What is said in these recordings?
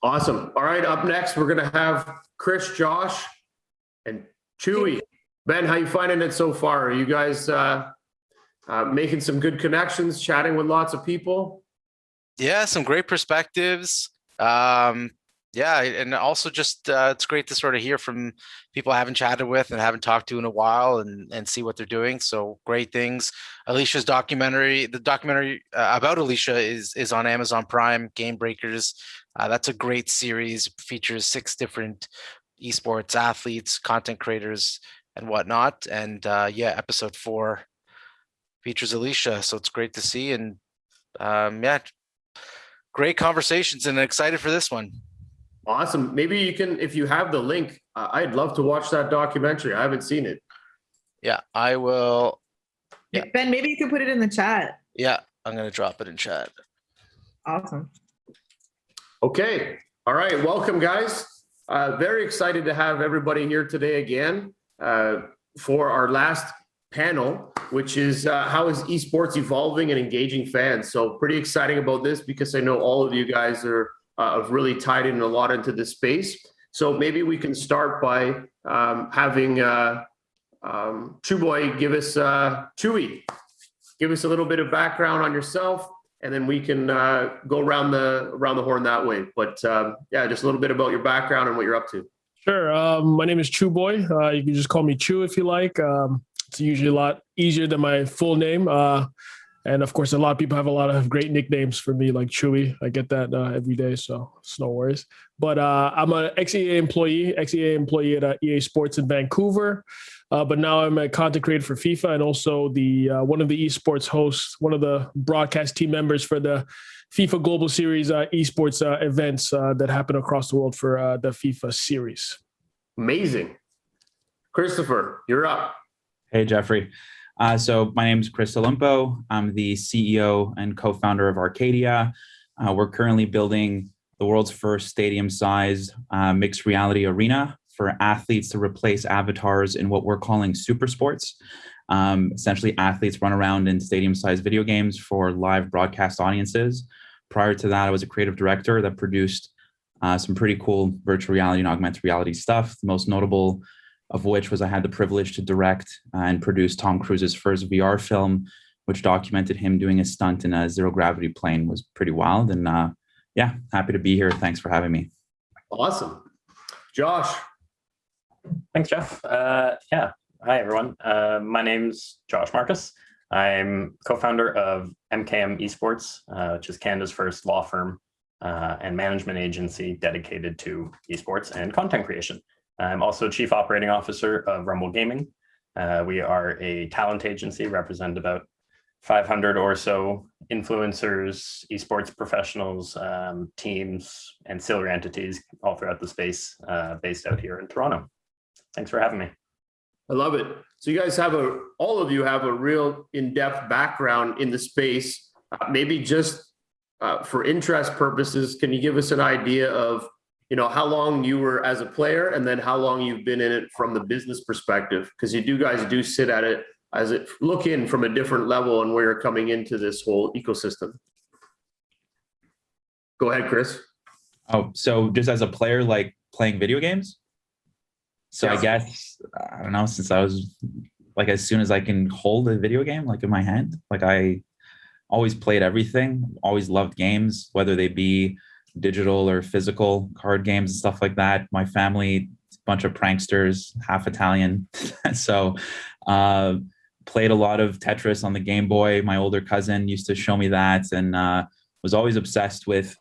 Awesome. All right, up next, we're going to have Chris, Josh, and Chewy. Ben, how you finding it so far? Are you guys making some good connections, chatting with lots of people? Yeah, some great perspectives. Yeah, and also just it's great to sort of hear from people I haven't chatted with and haven't talked to in a while and see what they're doing. So great things. Alicia's documentary, the documentary about Alicia is on Amazon Prime, Game Breakers. That's a great series. It features 6 different esports athletes, content creators, and whatnot. And yeah, episode 4 features Alicia. So it's great to see. And yeah, great conversations and excited for this one. Awesome. Maybe you can, if you have the link, I'd love to watch that documentary. I haven't seen it. Yeah, I will. Yeah. Ben, maybe you can put it in the chat. Yeah, I'm going to drop it in chat. Awesome. Okay. All right. Welcome, guys. Very excited to have everybody here today again for our last panel, which is how is esports evolving and engaging fans? So pretty exciting about this because I know all of you guys are have really tied in a lot into this space. So maybe we can start by having Chewy give us a little bit of background on yourself, and then we can go around the horn that way. But yeah, just a little bit about your background and what you're up to. Sure. My name is Chewy. You can just call me Chew if you like. It's usually a lot easier than my full name. And of course, a lot of people have a lot of great nicknames for me, like Chewy. I get that every day, so it's no worries. But I'm an ex-EA employee at EA Sports in Vancouver. But now I'm a content creator for FIFA and also the one of the esports hosts, one of the broadcast team members for the FIFA Global Series esports events that happen across the world for the FIFA series. Amazing. Christopher, you're up. Hey, Jeffrey. So my name is Chris Olumpo. I'm the CEO and co-founder of Arcadia. We're currently building the world's first stadium-sized mixed reality arena for athletes to replace avatars in what we're calling super sports. Essentially, athletes run around in stadium-sized video games for live broadcast audiences. Prior to that, I was a creative director that produced some pretty cool virtual reality and augmented reality stuff. The most notable of which was I had the privilege to direct and produce Tom Cruise's first VR film, which documented him doing a stunt in a zero-gravity plane. It was pretty wild. And yeah, happy to be here. Thanks for having me. Awesome. Josh. Thanks, Jeff. Yeah. Hi, everyone. My name's Josh Marcus. I'm co-founder of MKM Esports, which is Canada's first law firm and management agency dedicated to esports and content creation. I'm also Chief Operating Officer of Rumble Gaming. We are a talent agency, represent about 500 or so influencers, esports professionals, teams, ancillary entities all throughout the space, based out here in Toronto. Thanks for having me. I love it. So you guys have all of you have a real in-depth background in the space. Maybe just for interest purposes, can you give us an idea of how long you were as a player and then how long you've been in it from the business perspective? Because you guys do sit at it look in from a different level and where you're coming into this whole ecosystem. Go ahead, Chris. Oh, so just as a player, like playing video games? So yes. I guess, I don't know, since I was like, as soon as I can hold a video game, like in my hand, like I always played everything, always loved games, whether they be digital or physical card games and stuff like that. My family, a bunch of pranksters, half Italian. So played a lot of Tetris on the Game Boy. My older cousin used to show me that and was always obsessed with,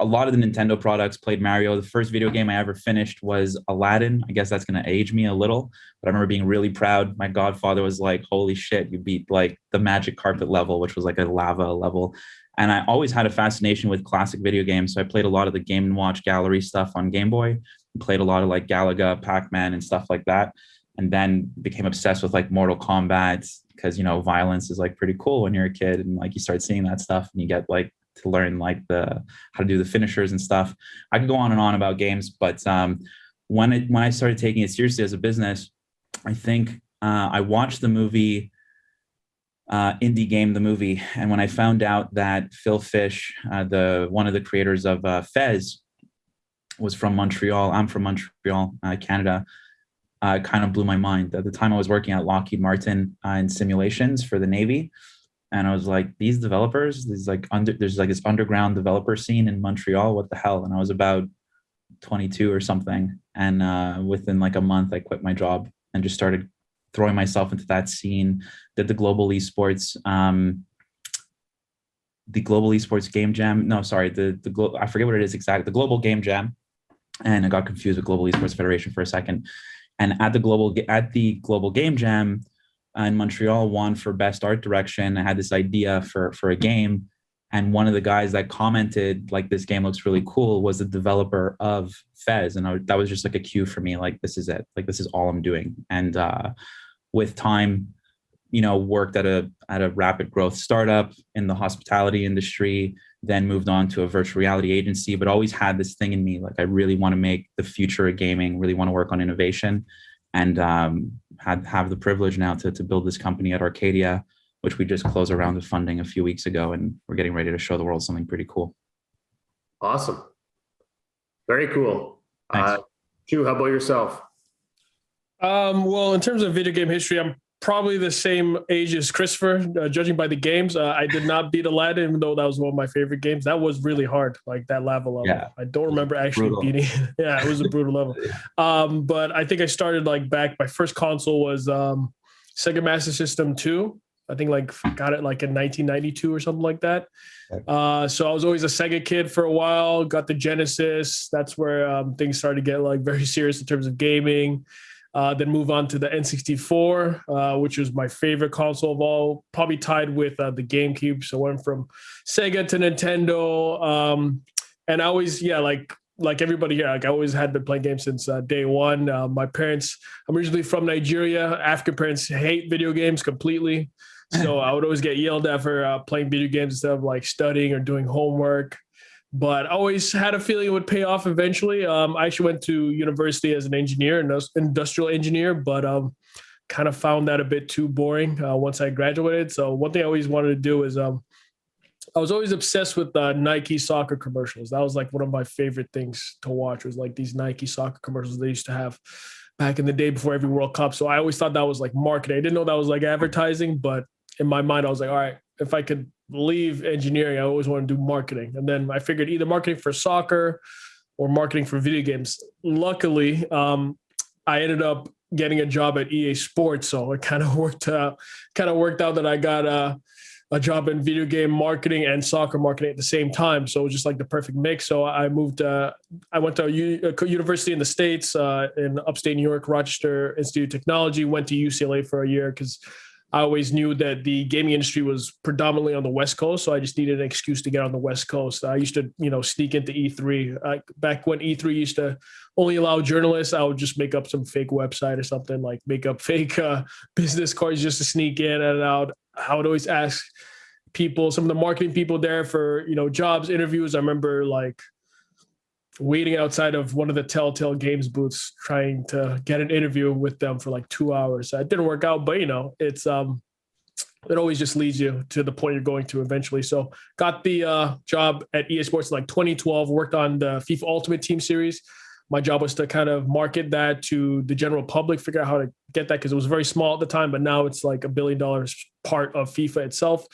a lot of the Nintendo products, played Mario. The first video game I ever finished was Aladdin. I guess that's going to age me a little, but I remember being really proud. My godfather was like, holy shit, you beat like the magic carpet level, which was like a lava level. And I always had a fascination with classic video games. So I played a lot of the Game & Watch gallery stuff on Game Boy, played a lot of like Galaga, Pac-Man and stuff like that. And then became obsessed with like Mortal Kombat because, violence is like pretty cool when you're a kid. And like you start seeing that stuff and you get like to learn like how to do the finishers and stuff. I could go on and on about games, but when I started taking it seriously as a business, I think I watched the movie indie game, the movie. And when I found out that Phil Fish, one of the creators of Fez, was from Montreal, I'm from Montreal, Canada, it kind of blew my mind. At the time, I was working at Lockheed Martin in simulations for the Navy. And I was like, these developers, there's like this underground developer scene in Montreal. What the hell? And I was about 22 or something. And within like a month, I quit my job and just started throwing myself into that scene. Did the global esports, game jam. No, sorry, I forget what it is exactly. The global game jam, and I got confused with Global Esports Federation for a second. And at the global game jam in Montreal, won for best art direction. I had this idea for a game, and one of the guys that commented like, this game looks really cool, was the developer of Fez. And that was just like a cue for me, like, this is it, like, this is all I'm doing. And with time, worked at a rapid growth startup in the hospitality industry, then moved on to a virtual reality agency, but always had this thing in me, like, I really want to make the future of gaming, really want to work on innovation, and have the privilege now to build this company at Arcadia, which we just closed a round of funding a few weeks ago, and we're getting ready to show the world something pretty cool. Awesome. Very cool. Thanks. Chu, how about yourself? Well, in terms of video game history, I'm probably the same age as Christopher, judging by the games. I did not beat Aladdin, even though that was one of my favorite games. That was really hard, like that lava level. Yeah. I don't remember actually beating it. Yeah, it was a brutal level. But I think I started like back, my first console was Sega Master System 2. I think like got it like in 1992 or something like that. So I was always a Sega kid for a while, got the Genesis. That's where things started to get like very serious in terms of gaming. Then move on to the N64, which was my favorite console of all, probably tied with the GameCube. So I went from Sega to Nintendo. And I always, like everybody here, like I always had been playing games since day one. My parents, I'm originally from Nigeria. African parents hate video games completely. So I would always get yelled at for playing video games instead of like studying or doing homework. But I always had a feeling it would pay off eventually. I actually went to university as an engineer, an industrial engineer, but kind of found that a bit too boring once I graduated. So one thing I always wanted to do is I was always obsessed with Nike soccer commercials. That was like one of my favorite things to watch, was like these Nike soccer commercials they used to have back in the day before every World Cup. So I always thought that was like marketing. I didn't know that was like advertising, but in my mind, I was like, all right, if I could leave engineering, I always want to do marketing. And then I figured either marketing for soccer or marketing for video games. Luckily, I ended up getting a job at EA Sports. So it kind of worked out that I got a job in video game marketing and soccer marketing at the same time. So it was just like the perfect mix. So I moved, I went to a university in the States, in upstate New York, Rochester Institute of Technology, went to UCLA for a year because I always knew that the gaming industry was predominantly on the West Coast. So I just needed an excuse to get on the West Coast. I used to, sneak into E3. Back when E3 used to only allow journalists, I would just make up some fake website or something, like make up fake business cards just to sneak in and out. I would always ask people, some of the marketing people there for, jobs, interviews. I remember like waiting outside of one of the Telltale Games booths, trying to get an interview with them for like 2 hours. It didn't work out, but it's it always just leads you to the point you're going to eventually. So got the job at EA Sports in like 2012, worked on the FIFA Ultimate Team series. My job was to kind of market that to the general public, figure out how to get that, because it was very small at the time, but now it's like $1 billion part of FIFA itself.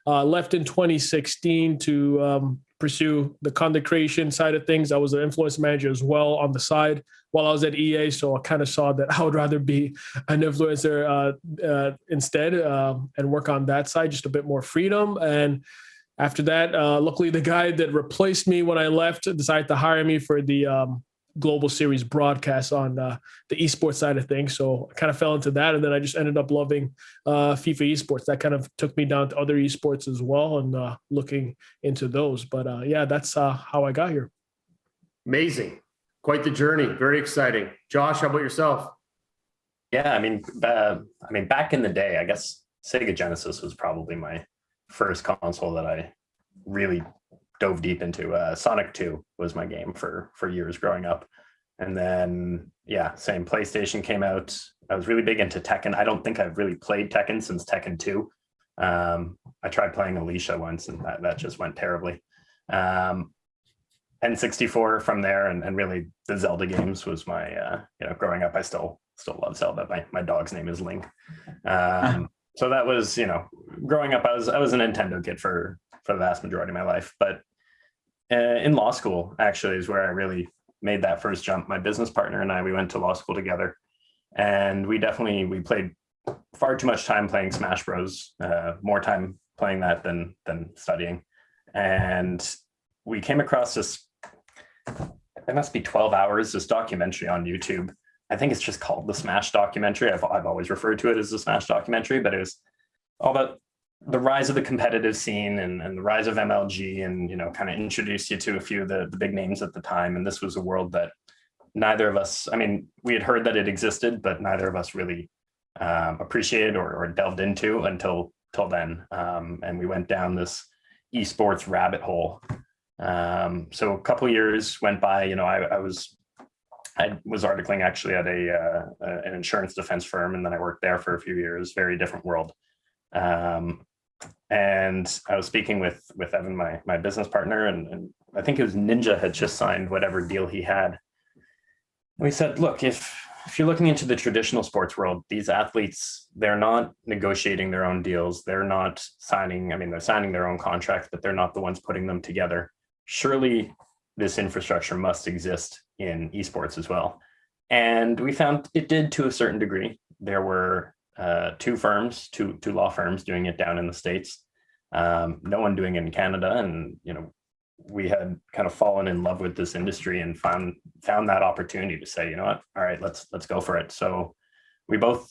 Left in 2016 to pursue the content creation side of things. I was an influencer manager as well on the side while I was at EA. So I kind of saw that I would rather be an influencer instead and work on that side, just a bit more freedom. And after that, luckily the guy that replaced me when I left decided to hire me for the global series broadcast on the esports side of things. So I kind of fell into that. And then I just ended up loving FIFA esports. That kind of took me down to other esports as well and looking into those. But that's how I got here. Amazing. Quite the journey. Very exciting. Josh, how about yourself? Yeah, back in the day, I guess Sega Genesis was probably my first console that I really dove deep into. Sonic 2 was my game for years growing up. And then, same, PlayStation came out. I was really big into Tekken. I don't think I've really played Tekken since Tekken 2. I tried playing Alicia once, and that just went terribly. N64 from there, and really the Zelda games was my growing up. I still love Zelda. My dog's name is Link. So that was, growing up, I was a Nintendo kid for the vast majority of my life. But in law school, actually, is where I really made that first jump. My business partner and I, we went to law school together, and we played far too much time playing Smash Bros. More time playing that than studying. And we came across this, it must be 12 hours, this documentary on YouTube. I think it's just called the Smash documentary. I've always referred to it as the Smash documentary, but it was all about the rise of the competitive scene and the rise of MLG, and, kind of introduced you to a few of the big names at the time. And this was a world that neither of us, we had heard that it existed, but neither of us really appreciated or delved into until then. And we went down this eSports rabbit hole. So a couple of years went by. I was articling actually at an insurance defense firm, and then I worked there for a few years. Very different world. And I was speaking with Evan, my business partner, and I think it was Ninja had just signed whatever deal he had. And we said, look, if you're looking into the traditional sports world, these athletes, they're not negotiating their own deals. They're not signing, they're signing their own contracts, but they're not the ones putting them together. Surely this infrastructure must exist in esports as well. And we found it did to a certain degree. There were two law firms doing it down in the States. No one doing it in Canada. And, we had kind of fallen in love with this industry and found that opportunity to say, you know what, all right, let's go for it. So we both,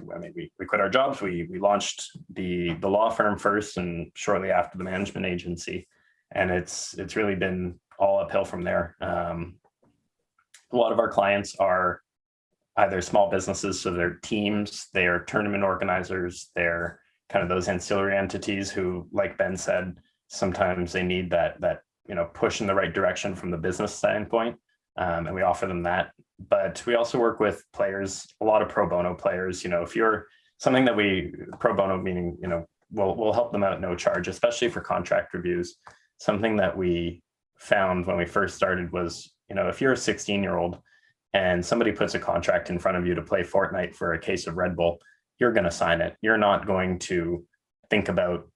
we quit our jobs. We launched the law firm first, and shortly after the management agency. And it's really been all uphill from there. A lot of our clients are either small businesses, so they're teams, they're tournament organizers, they're kind of those ancillary entities who, like Ben said, sometimes they need that push in the right direction from the business standpoint, and we offer them that. But we also work with players, a lot of pro bono players. If you're something that we pro bono, meaning we'll help them out no charge, especially for contract reviews. Something that we found when we first started was, if you're a 16-year-old and somebody puts a contract in front of you to play Fortnite for a case of Red Bull, you're going to sign it. You're not going to think about,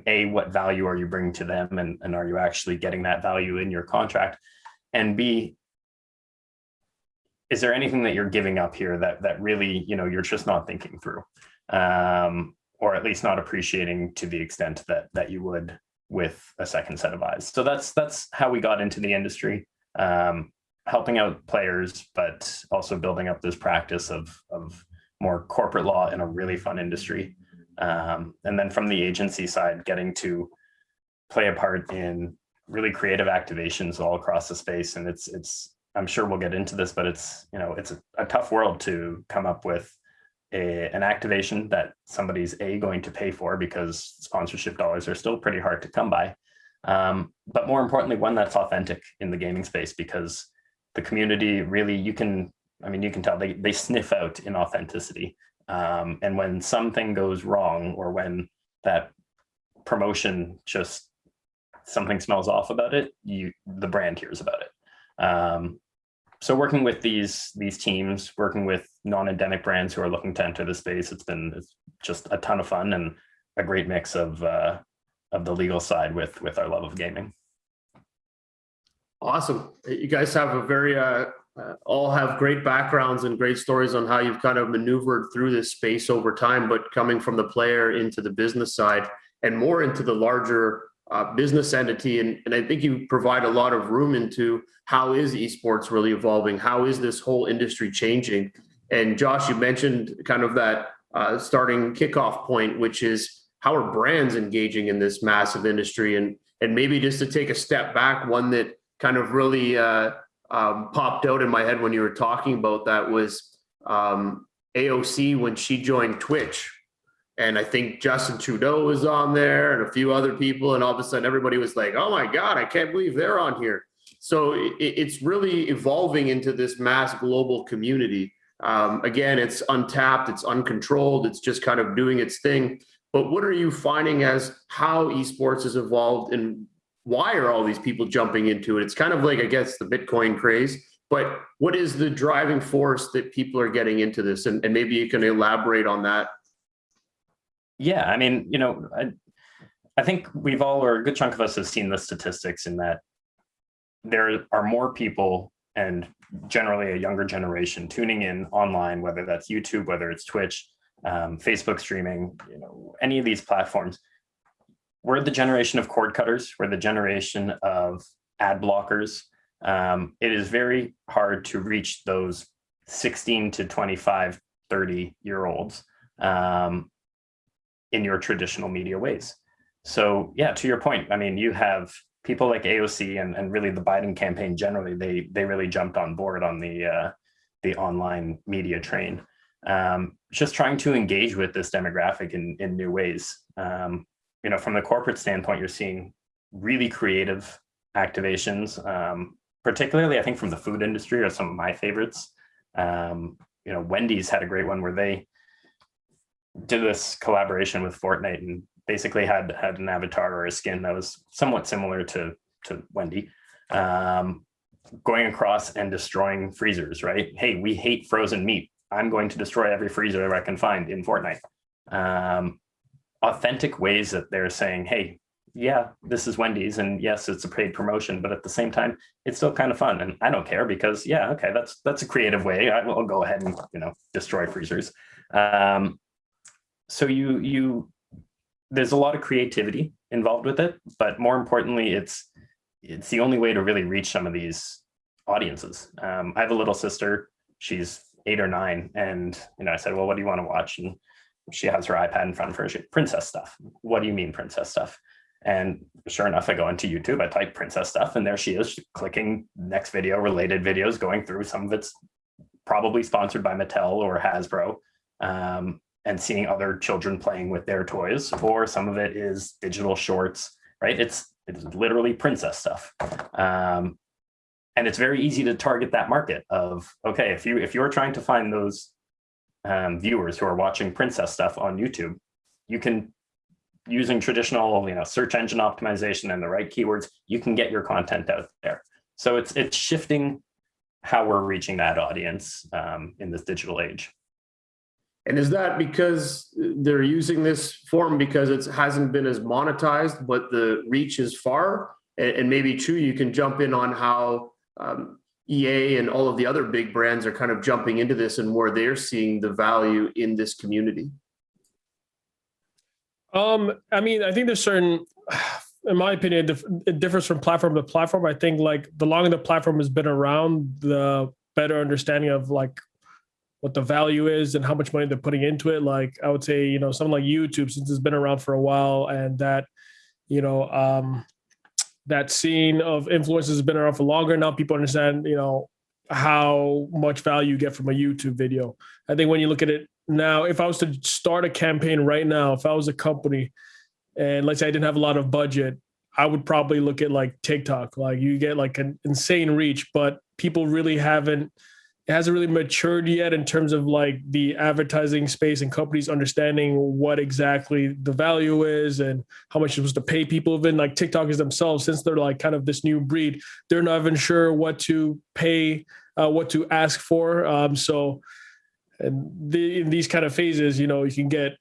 A, what value are you bringing to them, and are you actually getting that value in your contract? And B, is there anything that you're giving up here that really, you're just not thinking through, or at least not appreciating to the extent that you would with a second set of eyes. So that's how we got into the industry, helping out players, but also building up this practice of more corporate law in a really fun industry. And then from the agency side, getting to play a part in really creative activations all across the space. And it's I'm sure we'll get into this, but it's a tough world to come up with an activation that somebody's going to pay for, because sponsorship dollars are still pretty hard to come by. But more importantly, one that's authentic in the gaming space, because the community really, you can tell they sniff out inauthenticity. And when something goes wrong, or when that promotion just something smells off about it, the brand hears about it. So working with these teams, working with non-endemic brands who are looking to enter the space, it's just a ton of fun, and a great mix of the legal side with our love of gaming. Awesome. You guys have a very all have great backgrounds and great stories on how you've kind of maneuvered through this space over time, but coming from the player into the business side and more into the larger business entity. And I think you provide a lot of room into how is esports really evolving? How is this whole industry changing? And Josh, you mentioned kind of that starting kickoff point, which is how are brands engaging in this massive industry? And maybe just to take a step back, one that kind of really popped out in my head when you were talking about that was AOC when she joined Twitch. And I think Justin Trudeau was on there and a few other people. And all of a sudden everybody was like, oh my God, I can't believe they're on here. So it's really evolving into this mass global community. Again, it's untapped, it's uncontrolled, it's just kind of doing its thing. but what are you finding as how esports has evolved, and why are all these people jumping into it? It's kind of like, I guess, the Bitcoin craze, but what is the driving force that people are getting into this? And maybe you can elaborate on that. Yeah, I mean, I think we've all, or a good chunk of us, have seen the statistics in that there are more people, and generally a younger generation, tuning in online, whether that's YouTube, whether it's Twitch, Facebook streaming, any of these platforms. We're the generation of cord cutters. We're the generation of ad blockers. It is very hard to reach those 16 to 25, 30-year-olds in your traditional media ways. So yeah, to your point, I mean, you have people like AOC and really the Biden campaign generally, they really jumped on board on the online media train, just trying to engage with this demographic in new ways. From the corporate standpoint, you're seeing really creative activations, particularly I think from the food industry are some of my favorites. Wendy's had a great one where they did this collaboration with Fortnite and basically had an avatar or a skin that was somewhat similar to Wendy, going across and destroying freezers, right? Hey, we hate frozen meat. I'm going to destroy every freezer I can find in Fortnite. Authentic ways that they're saying, hey, yeah, this is Wendy's, and yes, it's a paid promotion, but at the same time, it's still kind of fun, and I don't care because, yeah, okay, that's a creative way. I will go ahead and destroy freezers. So there's a lot of creativity involved with it, but more importantly, it's the only way to really reach some of these audiences. I have a little sister; she's 8 or 9, and I said, well, what do you want to watch? And she has her iPad in front of her. Princess stuff. What do you mean princess stuff? And sure enough, I go into YouTube, I type princess stuff, and there she is clicking next video, related videos, going through. Some of it's probably sponsored by Mattel or Hasbro, and seeing other children playing with their toys, or some of it is digital shorts, right? It's literally princess stuff. And it's very easy to target that market of, okay, if you're trying to find those viewers who are watching princess stuff on YouTube, you can, using traditional search engine optimization and the right keywords, you can get your content out there. So it's shifting how we're reaching that audience in this digital age. And is that because they're using this form because it hasn't been as monetized, but the reach is far? And maybe, Chu, you can jump in on how EA and all of the other big brands are kind of jumping into this and where they're seeing the value in this community. I mean, I think there's certain, in my opinion, it differs from platform to platform. I think like the longer the platform has been around, the better understanding of like what the value is and how much money they're putting into it. Like I would say, something like YouTube, since it's been around for a while, and that, that scene of influencers has been around for longer. Now people understand, how much value you get from a YouTube video. I think when you look at it now, if I was to start a campaign right now, if I was a company and let's say I didn't have a lot of budget, I would probably look at like TikTok. Like you get like an insane reach, but people really it hasn't really matured yet in terms of like the advertising space and companies understanding what exactly the value is and how much you're supposed to pay people. Even like TikTokers themselves, since they're like kind of this new breed, they're not even sure what to pay, what to ask for. In these kind of phases, you can get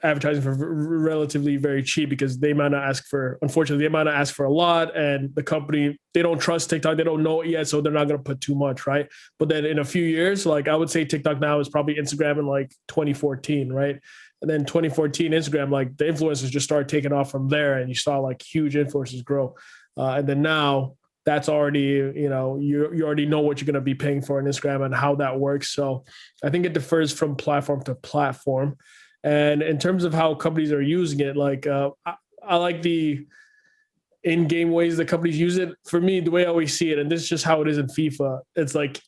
advertising for relatively very cheap because they might not ask for a lot, and the company, they don't trust TikTok, they don't know it yet, so they're not going to put too much, right? But then in a few years, like I would say TikTok now is probably Instagram in like 2014, right? And then 2014 Instagram, like the influencers just started taking off from there, and you saw like huge influencers grow. And then now that's already, you already know what you're going to be paying for on Instagram and how that works. So I think it differs from platform to platform. And in terms of how companies are using it, like I like the in-game ways that companies use it. For me, the way I always see it, and this is just how it is in FIFA, it's like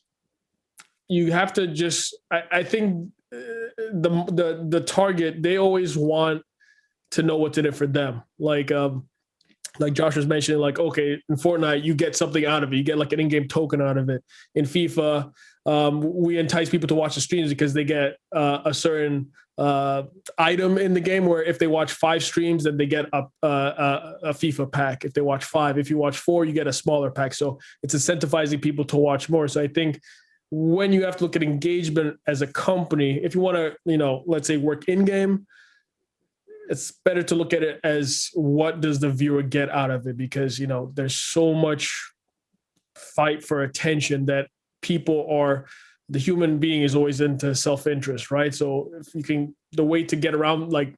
you have to just, I think the target, they always want to know what's in it for them. Like Josh was mentioning, like, okay, in Fortnite, you get something out of it. You get like an in-game token out of it. In FIFA, we entice people to watch the streams because they get a certain item in the game where if they watch 5 streams, then they get a FIFA pack. If they watch 5, if you watch 4, you get a smaller pack. So it's incentivizing people to watch more. So I think when you have to look at engagement as a company, if you want to, let's say work in game, it's better to look at it as what does the viewer get out of it? Because, there's so much fight for attention that the human being is always into self-interest, right? So the way to get around like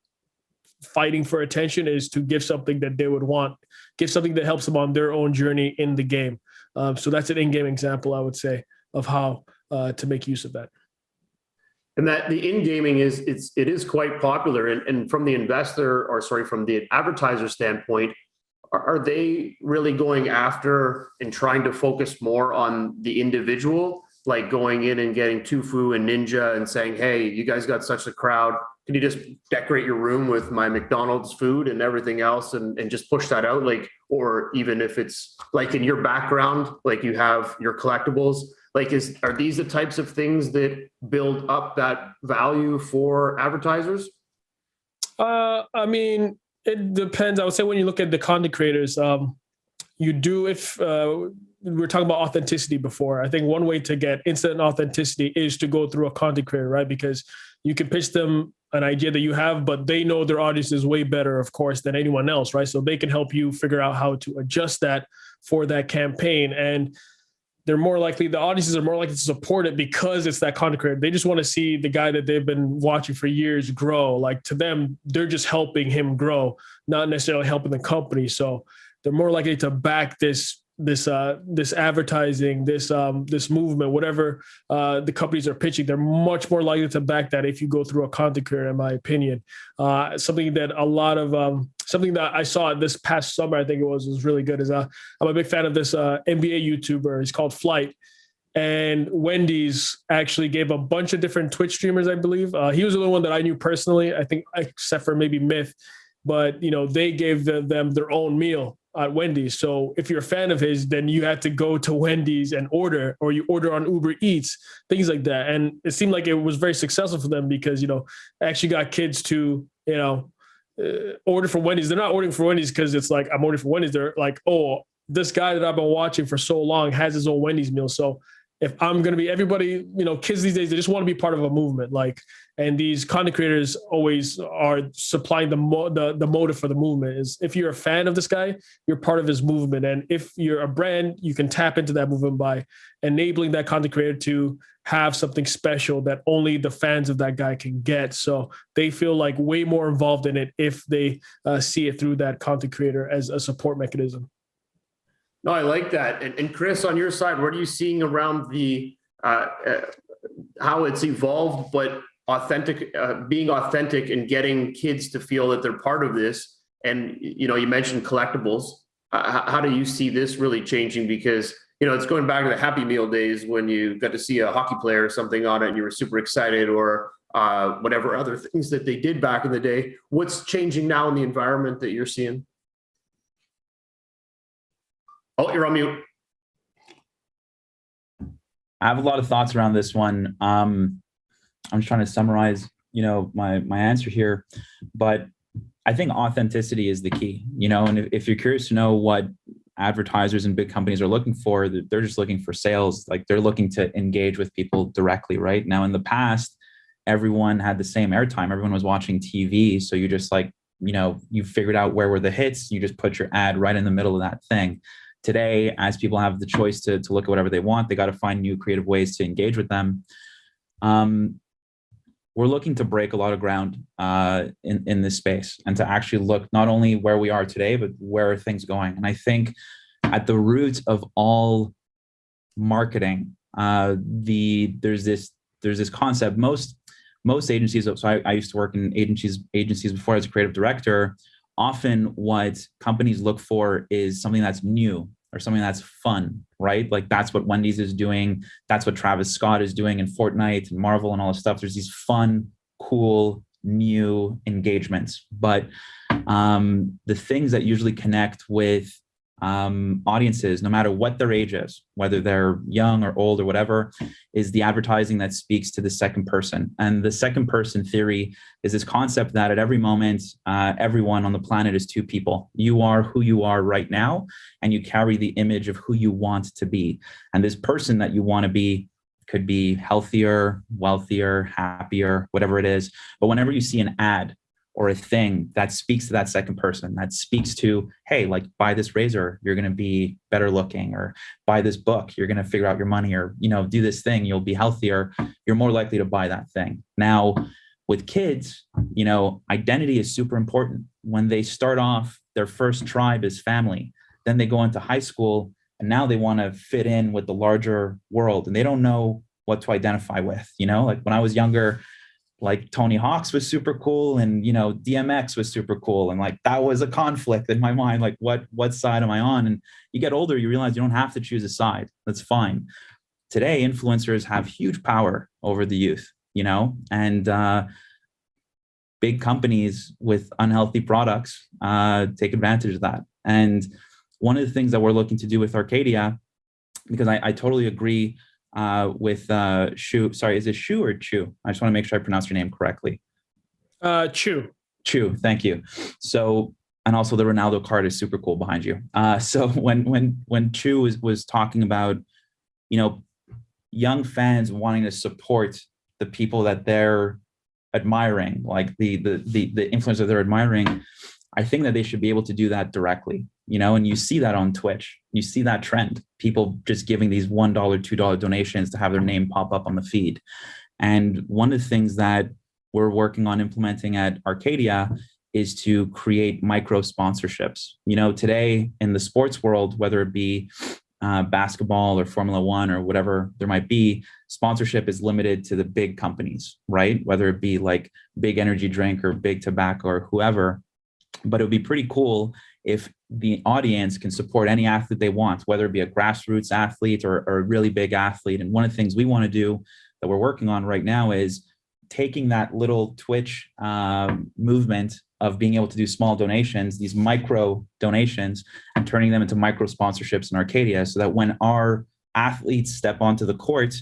fighting for attention is to give something that they would want, give something that helps them on their own journey in the game. So that's an in-game example, I would say, of how to make use of that. And that the in-gaming it is quite popular. And from the from the advertiser standpoint, are they really going after and trying to focus more on the individual, like going in and getting Tufu and Ninja and saying, hey, you guys got such a crowd. Can you just decorate your room with my McDonald's food and everything else and just push that out? Like, or even if it's like in your background, like you have your collectibles, like are these the types of things that build up that value for advertisers? I mean, it depends. I would say when you look at the content creators, you do, if we were talking about authenticity before, I think one way to get instant authenticity is to go through a content creator, right? Because you can pitch them an idea that you have, but they know their audience is way better, of course, than anyone else, right? So they can help you figure out how to adjust that for that campaign. And the audiences are more likely to support it because it's that content creator. They just want to see the guy that they've been watching for years grow. Like to them, they're just helping him grow, not necessarily helping the company. So they're more likely to back this advertising, this movement, whatever the companies are pitching. They're much more likely to back that if you go through a content creator, in my opinion. Something that I saw this past summer, I think it was really good. I'm a big fan of this NBA YouTuber. He's called Flight. And Wendy's actually gave a bunch of different Twitch streamers, I believe. He was the only one that I knew personally, I think, except for maybe Myth. But they gave them their own meal at Wendy's. So if you're a fan of his, then you had to go to Wendy's and order, or you order on Uber Eats, things like that. And it seemed like it was very successful for them because, actually got kids to, order from Wendy's. They're not ordering for Wendy's because it's like, I'm ordering for Wendy's. They're like, oh, this guy that I've been watching for so long has his own Wendy's meal. So if I'm going to be, everybody, kids these days, they just want to be part of a movement. And these content creators always are supplying the motive for the movement. Is if you're a fan of this guy, you're part of his movement. And if you're a brand, you can tap into that movement by enabling that content creator to have something special that only the fans of that guy can get. So they feel like way more involved in it if they see it through that content creator as a support mechanism. No, I like that. And Chris, on your side, what are you seeing around the how it's evolved, but being authentic and getting kids to feel that they're part of this? And you mentioned collectibles. How do you see this really changing? Because it's going back to the Happy Meal days when you got to see a hockey player or something on it and you were super excited, or whatever other things that they did back in the day. What's changing now in the environment that you're seeing? Oh, you're on mute. I have a lot of thoughts around this one. I'm just trying to summarize, my answer here, but I think authenticity is the key, and if you're curious to know what advertisers and big companies are looking for, they're just looking for sales. Like they're looking to engage with people directly, right? Now, in the past, everyone had the same airtime. Everyone was watching TV. So you just you figured out where were the hits. You just put your ad right in the middle of that thing. Today, as people have the choice to look at whatever they want, they got to find new creative ways to engage with them. We're looking to break a lot of ground in this space and to actually look not only where we are today, but where are things going. And I think at the root of all marketing, there's this concept. Most agencies, so I used to work in agencies before as a creative director. Often what companies look for is something that's new or something that's fun, right? Like that's what Wendy's is doing. That's what Travis Scott is doing in Fortnite and Marvel and all this stuff. There's these fun, cool, new engagements. But the things that usually connect with audiences, no matter what their age is, whether they're young or old or whatever, is the advertising that speaks to the second person. And the second person theory is this concept that at every moment, everyone on the planet is two people. You are who you are right now, and you carry the image of who you want to be. And this person that you want to be could be healthier, wealthier, happier, whatever it is. But whenever you see an ad or a thing that speaks to that second person, that speaks to, hey, like buy this razor, you're going to be better looking, or buy this book, you're going to figure out your money, or, do this thing, you'll be healthier, you're more likely to buy that thing. Now, with kids, identity is super important. When they start off, their first tribe is family. Then they go into high school, and now they want to fit in with the larger world, and they don't know what to identify with. Like when I was younger, like Tony Hawk's was super cool, and DMX was super cool, and like that was a conflict in my mind, like what side am I on? And you get older, you realize you don't have to choose a side. That's fine. Today, influencers have huge power over the youth, and big companies with unhealthy products take advantage of that. And one of the things that we're looking to do with Arcadia, because I totally agree with Shu. Sorry, is it Shu or Chu? I just want to make sure I pronounce your name correctly. Chu. Chu, thank you. So, and also the Ronaldo card is super cool behind you. So when Chu was talking about, young fans wanting to support the people that they're admiring, like the influencer they're admiring, I think that they should be able to do that directly. And you see that on Twitch. You see that trend. People just giving these $1, $2 donations to have their name pop up on the feed. And one of the things that we're working on implementing at Arcadia is to create micro sponsorships. Today in the sports world, whether it be basketball or Formula One or whatever there might be, sponsorship is limited to the big companies, right? Whether it be like big energy drink or big tobacco or whoever. But it would be pretty cool if the audience can support any athlete they want, whether it be a grassroots athlete or a really big athlete. And one of the things we want to do that we're working on right now is taking that little Twitch movement of being able to do small donations, these micro donations, and turning them into micro sponsorships in Arcadia, so that when our athletes step onto the court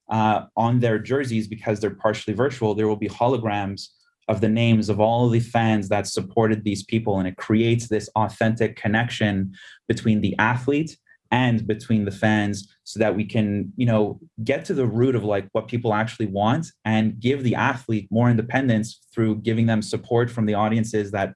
on their jerseys, because they're partially virtual, there will be holograms of the names of all of the fans that supported these people. And it creates this authentic connection between the athlete and between the fans, so that we can, get to the root of like what people actually want and give the athlete more independence through giving them support from the audiences that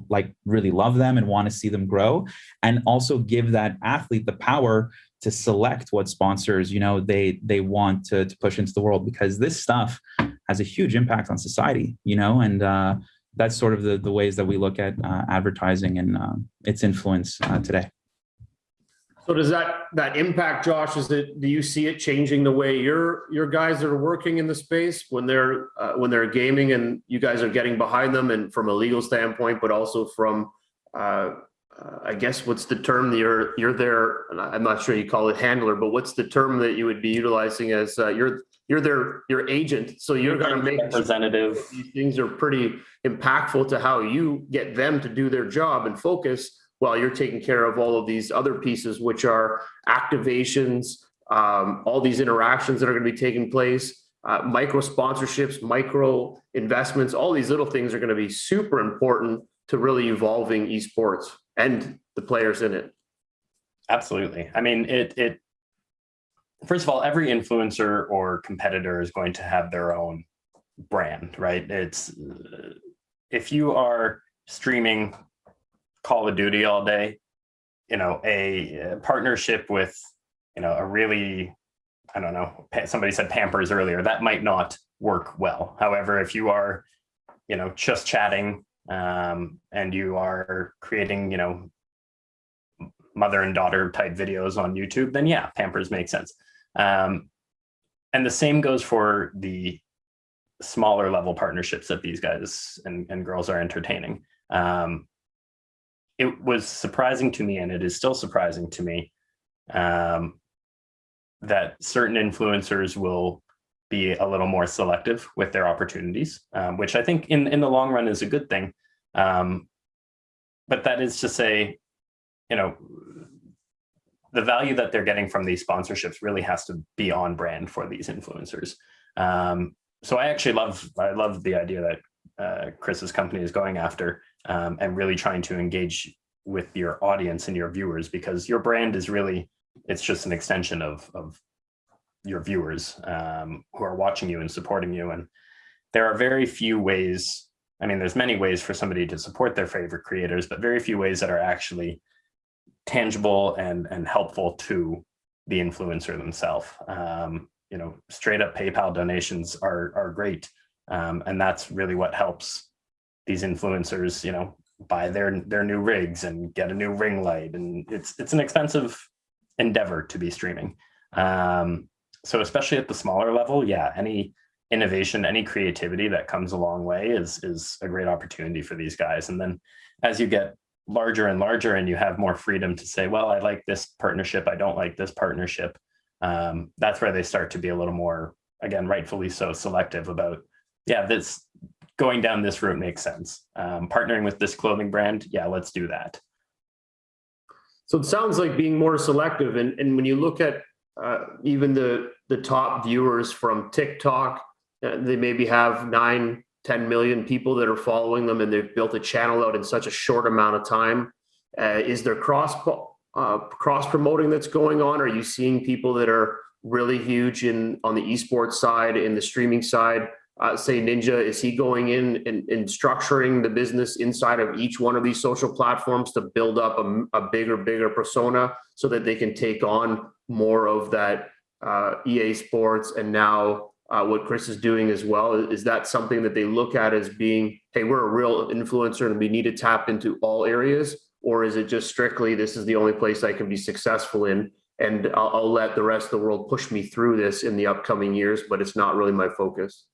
like really love them and want to see them grow, and also give that athlete the power to select what sponsors, they want to push into the world, because this stuff has a huge impact on society, and that's sort of the ways that we look at advertising and its influence today. So does that impact, Josh? Do you see it changing the way your guys that are working in the space when they're gaming, and you guys are getting behind them, and from a legal standpoint, but also from I guess what's the term you're there? I'm not sure you call it handler, but what's the term that you would be utilizing as you're your agent? So you're going to make representative. Sure these things are pretty impactful to how you get them to do their job and focus, while you're taking care of all of these other pieces, which are activations, all these interactions that are going to be taking place, micro sponsorships, micro investments. All these little things are going to be super important to really evolving esports and the players in it. Absolutely. I mean, it first of all, every influencer or competitor is going to have their own brand, right? It's if you are streaming Call of Duty all day, a partnership with, a really, I don't know, somebody said Pampers earlier, that might not work well. However, if you are, just chatting and you are creating, mother and daughter type videos on YouTube, then yeah, Pampers makes sense. And the same goes for the smaller level partnerships that these guys and girls are entertaining. It was surprising to me, and it is still surprising to me, that certain influencers will be a little more selective with their opportunities, which I think in the long run is a good thing. But that is to say, the value that they're getting from these sponsorships really has to be on brand for these influencers. So I love the idea that Chris's company is going after, and really trying to engage with your audience and your viewers, because your brand is really, it's just an extension of your viewers who are watching you and supporting you. And there are very few ways, I mean, there's many ways for somebody to support their favorite creators, but very few ways that are actually tangible and helpful to the influencer themselves. Straight up PayPal donations are great. And that's really what helps these influencers, buy their new rigs and get a new ring light. And it's an expensive endeavor to be streaming. So especially at the smaller level, any innovation, any creativity that comes a long way is a great opportunity for these guys. And then as you get larger and larger and you have more freedom to say, well, I like this partnership, I don't like this partnership, that's where they start to be a little more, again, rightfully so, selective about, this going down this route makes sense. Partnering with this clothing brand, let's do that. So it sounds like being more selective. And when you look at even the top viewers from TikTok, they maybe have 9-10 million people that are following them, and they've built a channel out in such a short amount of time. Is there cross promoting that's going on? Are you seeing people that are really huge on the esports side, in the streaming side? Say Ninja, is he going in and structuring the business inside of each one of these social platforms to build up a bigger persona so that they can take on more of that EA Sports and now what Chris is doing as well? Is that something that they look at as being, hey, we're a real influencer and we need to tap into all areas? Or is it just strictly, this is the only place I can be successful in, and I'll let the rest of the world push me through this in the upcoming years, but it's not really my focus?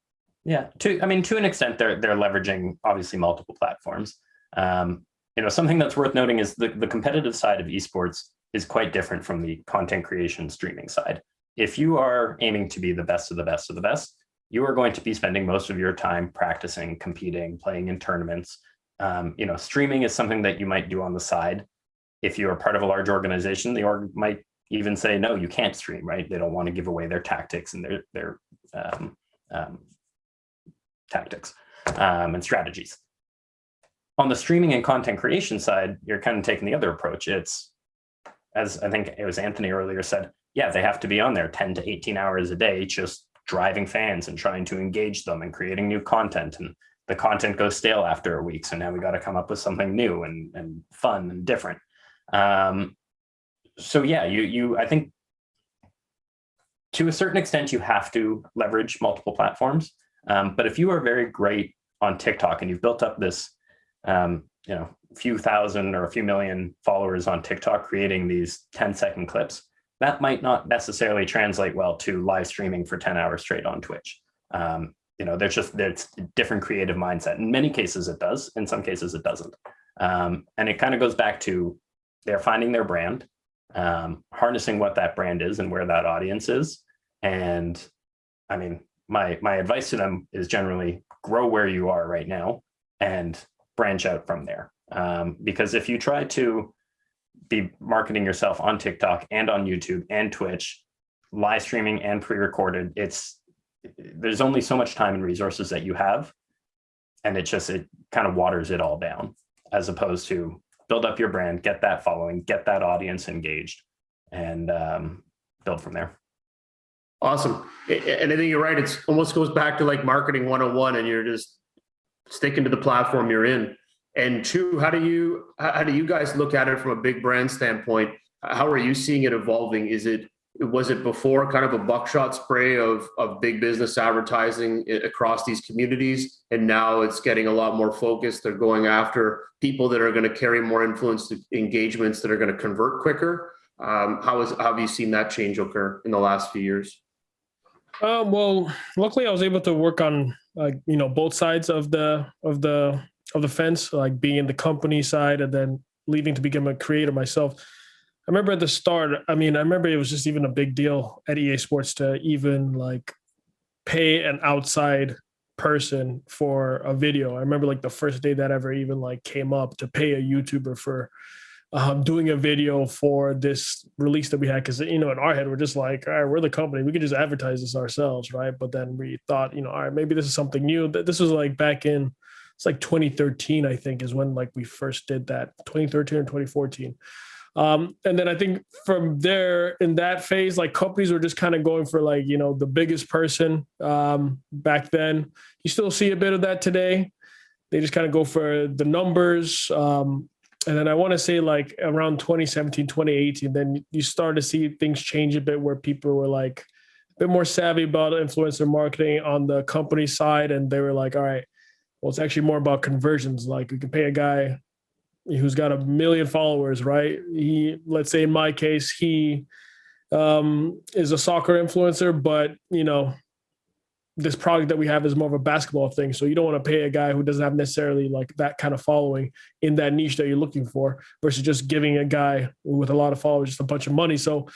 Yeah, to an extent, they're leveraging obviously multiple platforms. Something that's worth noting is the competitive side of esports is quite different from the content creation streaming side. If you are aiming to be the best of the best of the best, you are going to be spending most of your time practicing, competing, playing in tournaments. Streaming is something that you might do on the side. If you are part of a large organization, the org might even say, no, you can't stream, right? They don't want to give away their tactics and their tactics and strategies. On the streaming and content creation side, you're kind of taking the other approach. It's, as I think it was Anthony earlier said, they have to be on there 10 to 18 hours a day, just driving fans and trying to engage them and creating new content. And the content goes stale after a week. So now we got to come up with something new and fun and different. I think to a certain extent, you have to leverage multiple platforms. But if you are very great on TikTok and you've built up this, few thousand or a few million followers on TikTok creating these 10-second clips, that might not necessarily translate well to live streaming for 10 hours straight on Twitch. There's a different creative mindset. In many cases it does, in some cases it doesn't. And it kind of goes back to they're finding their brand, harnessing what that brand is and where that audience is. And I mean, my advice to them is generally grow where you are right now and branch out from there. Because if you try to be marketing yourself on TikTok and on YouTube and Twitch, live streaming and pre-recorded, there's only so much time and resources that you have. And it kind of waters it all down, as opposed to build up your brand, get that following, get that audience engaged, and build from there. Awesome. And I think you're right. It almost goes back to like marketing 101, and you're just sticking to the platform you're in. And Chu, how do you guys look at it from a big brand standpoint? How are you seeing it evolving? Was it before kind of a buckshot spray of big business advertising across these communities, and now it's getting a lot more focused? They're going after people that are going to carry more influence to engagements that are going to convert quicker. How have you seen that change occur in the last few years? Well, luckily I was able to work on both sides of the fence, like being in the company side and then leaving to become a creator myself. I remember at the start, I remember it was just even a big deal at EA Sports to even like pay an outside person for a video. I remember like the first day that ever even like came up to pay a YouTuber for doing a video for this release that we had. Cause in our head, we're just like, all right, we're the company. We could just advertise this ourselves. Right. But then we thought, all right, maybe this is something new. This was like back in, it's like 2013, I think is when like we first did that, 2013 or 2014. And then I think from there in that phase, like companies were just kind of going for like, the biggest person back then. You still see a bit of that today. They just kind of go for the numbers. And then I want to say like around 2017, 2018, then you start to see things change a bit where people were like a bit more savvy about influencer marketing on the company side. And they were like, all right, well, it's actually more about conversions. Like we can pay a guy who's got 1 million followers, right? Let's say in my case, he is a soccer influencer, but this product that we have is more of a basketball thing. So you don't want to pay a guy who doesn't have necessarily like that kind of following in that niche that you're looking for versus just giving a guy with a lot of followers just a bunch of money. So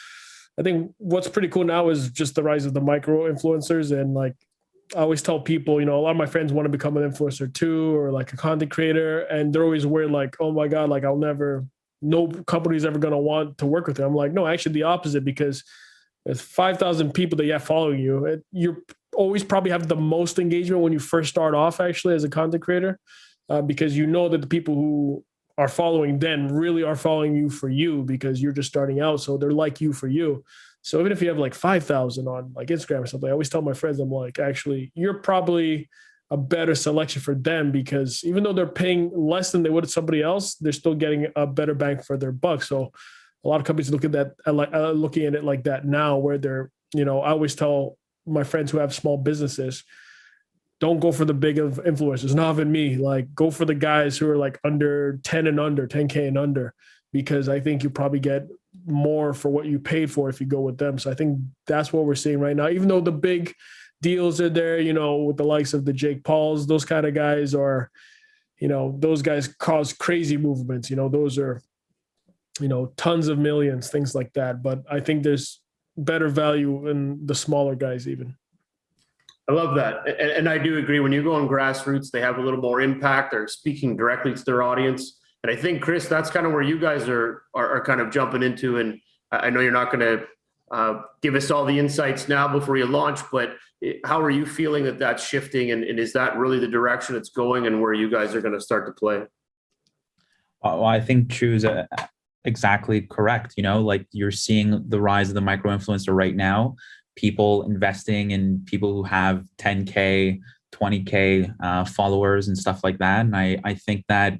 I think what's pretty cool now is just the rise of the micro influencers. And like, I always tell people, a lot of my friends want to become an influencer too, or like a content creator. And they're always worried like, oh my God, like no company's ever going to want to work with them. I'm like, no, actually the opposite, because there's 5,000 people that you have following you. You're always probably have the most engagement when you first start off actually as a content creator, because that the people who are following then really are following you for you because you're just starting out. So they're like you for you. So even if you have like 5,000 on like Instagram or something, I always tell my friends, I'm like, actually, you're probably a better selection for them because even though they're paying less than they would somebody else, they're still getting a better bang for their buck. So a lot of companies look at that, looking at it like that now, where they're, I always tell my friends who have small businesses, don't go for the big of influencers, not even me. Like, go for the guys who are like under 10 and under, 10K and under, because I think you probably get more for what you paid for if you go with them. So I think that's what we're seeing right now. Even though the big deals are there, with the likes of the Jake Pauls, those kind of guys are, those guys cause crazy movements. Those are, tons of millions, things like that. But I think there's better value in the smaller guys even. I love that. And I do agree. When you go on grassroots, they have a little more impact. They're speaking directly to their audience. And I think, Chris, that's kind of where you guys are kind of jumping into. And I know you're not going to give us all the insights now before you launch, but how are you feeling that that's shifting? And is that really the direction it's going and where you guys are going to start to play? Well, I think Chu's exactly correct. Like you're seeing the rise of the micro influencer right now, people investing in people who have 10K, 20K followers and stuff like that. And I think that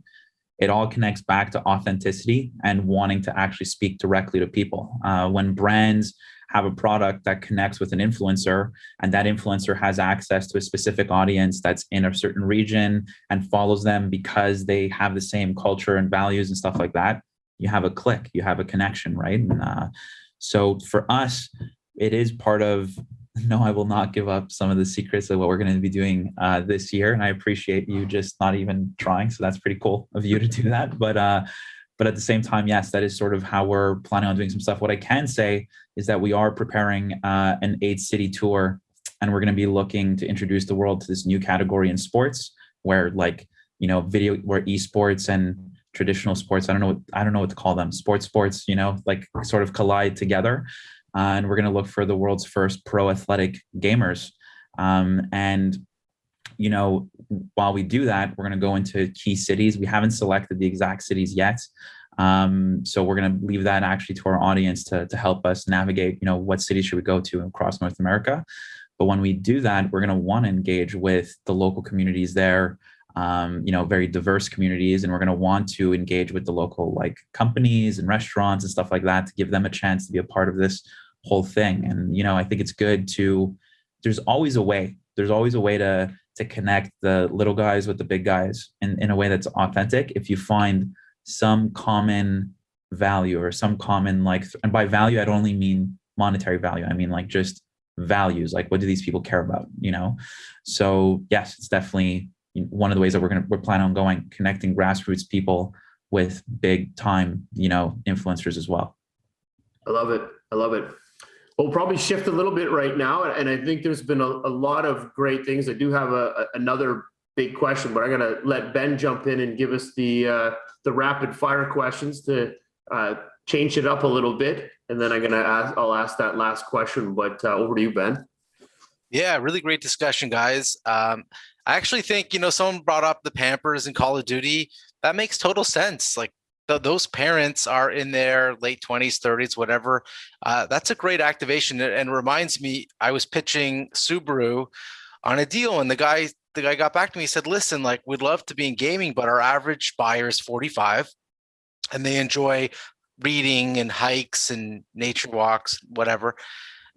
it all connects back to authenticity and wanting to actually speak directly to people. When brands have a product that connects with an influencer and that influencer has access to a specific audience that's in a certain region and follows them because they have the same culture and values and stuff like that, you have a click, you have a connection, right? And so for us, it is part of, no, I will not give up some of the secrets of what we're going to be doing this year. And I appreciate you just not even trying. So that's pretty cool of you to do that. But at the same time, yes, that is sort of how we're planning on doing some stuff. What I can say is that we are preparing an 8-city tour, and we're going to be looking to introduce the world to this new category in sports where video, where eSports and traditional sports, I don't know what to call them, sports, like sort of collide together. And we're going to look for the world's first pro athletic gamers. And while we do that, we're going to go into key cities. We haven't selected the exact cities yet. So we're going to leave that actually to our audience to help us navigate, what cities should we go to across North America. But when we do that, we're going to want to engage with the local communities there, very diverse communities. And we're going to want to engage with the local like companies and restaurants and stuff like that to give them a chance to be a part of this whole thing. And, I think it's good there's always a way to connect the little guys with the big guys in a way that's authentic. If you find some common value or some common, and by value, I don't only mean monetary value. I mean, just values, like what do these people care about, So yes, it's definitely one of the ways that we're planning on connecting grassroots people with big time, influencers as well. I love it. We'll probably shift a little bit right now. And I think there's been a lot of great things. I do have another big question, but I'm going to let Ben jump in and give us the rapid fire questions to change it up a little bit, and then I'll ask that last question. But over to you, Ben. Yeah, really great discussion, guys. I actually think, someone brought up the Pampers and Call of Duty. That makes total sense. Like those parents are in their late 20s, 30s, whatever. That's a great activation. And reminds me, I was pitching Subaru on a deal, and the guy got back to me. He said, listen, like, we'd love to be in gaming, but our average buyer is 45 and they enjoy reading and hikes and nature walks, whatever.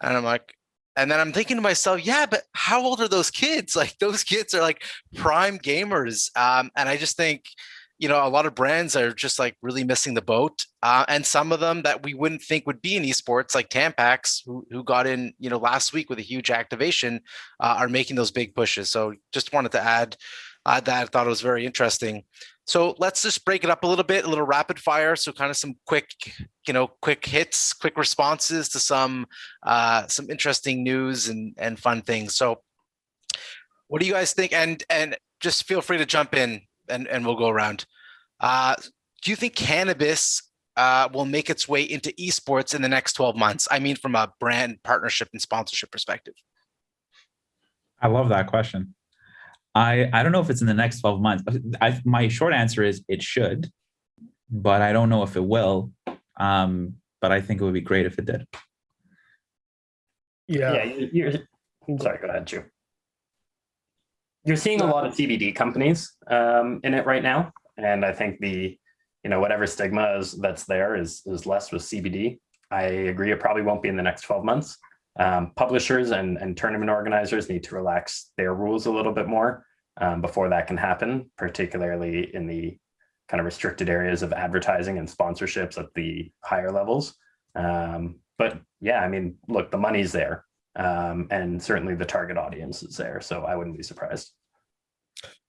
And I'm like, and then I'm thinking to myself, yeah, but how old are those kids? Like, those kids are like prime gamers. And I just think, a lot of brands are just like really missing the boat. And some of them that we wouldn't think would be in esports, like Tampax, who got in, last week with a huge activation, are making those big pushes. So just wanted to add that. I thought it was very interesting. So let's just break it up a little rapid fire. So kind of some quick hits, quick responses to some interesting news and fun things. So what do you guys think? And just feel free to jump in and we'll go around. Do you think cannabis will make its way into esports in the next 12 months? I mean, from a brand partnership and sponsorship perspective. I love that question. I don't know if it's in the next 12 months. My short answer is it should, but I don't know if it will. But I think it would be great if it did. Yeah. Sorry, go ahead, Chu. You're seeing a lot of CBD companies in it right now. And I think whatever stigma that's there is less with CBD. I agree. It probably won't be in the next 12 months. Publishers and tournament organizers need to relax their rules a little bit more before that can happen, particularly in the kind of restricted areas of advertising and sponsorships at the higher levels. But yeah, I mean, look, the money's there, and certainly the target audience is there. So I wouldn't be surprised.